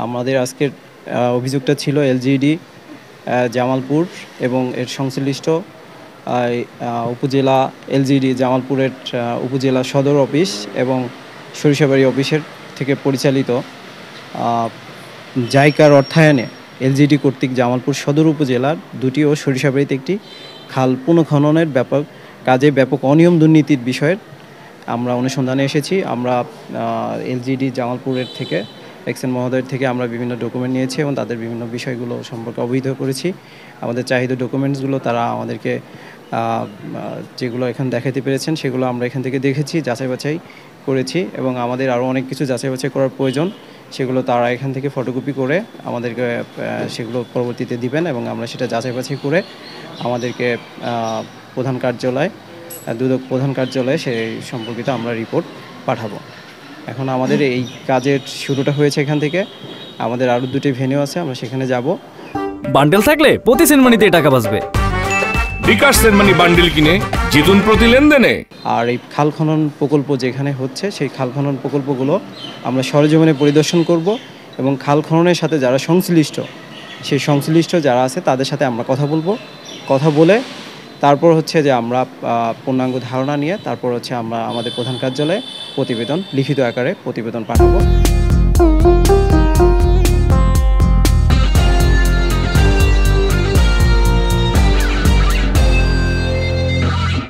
আমাদের আজকের অভিযোগটা ছিল এলজিইডি জামালপুর এবং এর সংশ্লিষ্ট উপজেলা এলজিইডি জামালপুরের উপজেলা সদর অফিস এবং সরিষাবাড়ি অফিসের থেকে পরিচালিত জাইকার অর্থায়নে এলজিইডি কর্তৃক জামালপুর সদর উপজেলার দুটি ও সরিষাবাড়িতে একটি খাল পুনঃখননের কাজে ব্যাপক অনিয়ম দুর্নীতির বিষয়ের আমরা অনুসন্ধানে এসেছি। আমরা এলজিইডি জামালপুরের থেকে এক্সএন মহোদয়ের থেকে আমরা বিভিন্ন ডকুমেন্ট নিয়েছি এবং তাদের বিভিন্ন বিষয়গুলো সম্পর্কে অবহিত করেছি। আমাদের চাহিদা ডকুমেন্টসগুলো তারা আমাদেরকে যেগুলো এখানে দেখাতে পেরেছেন সেগুলো আমরা এখান থেকে দেখেছি, যাচাই বাছাই করেছি এবং আমাদের আরও অনেক কিছু যাচাই বাছাই করার প্রয়োজন। সেগুলো তারা এখান থেকে ফটোকপি করে আমাদেরকে সেগুলো পরবর্তীতে দিবেন এবং আমরা সেটা যাচাই বাছাই করে আমাদেরকে প্রধান কার্যালয় দুদক প্রধান কার্যালয়ে সেই সম্পর্কিত আমরা রিপোর্ট পাঠাবো। এখন আমাদের এই কাজের শুরুটা হয়েছে এখান থেকে। আমাদের আরও দুটি ভেন্যু আছে, আমরা সেখানে যাব। বান্ডেল থাকলে প্রতি সেনমানিতে টাকা বাঁচবে। বিকাশ সেনমানি বান্ডেল কিনে জিতুন প্রতি লেনদেনে। আর এই খাল খনন প্রকল্প যেখানে হচ্ছে সেই খাল খনন প্রকল্পগুলো আমরা সরেজমিনে পরিদর্শন করব এবং খাল খননের সাথে যারা সংশ্লিষ্ট যারা আছে তাদের সাথে আমরা কথা বলে তারপর হচ্ছে যে আমরা পূর্ণাঙ্গ ধারণা নিয়ে তারপর হচ্ছে আমরা আমাদের প্রধান কার্যালয়ে লিখিত আকারে প্রতিবেদন পাঠাবো।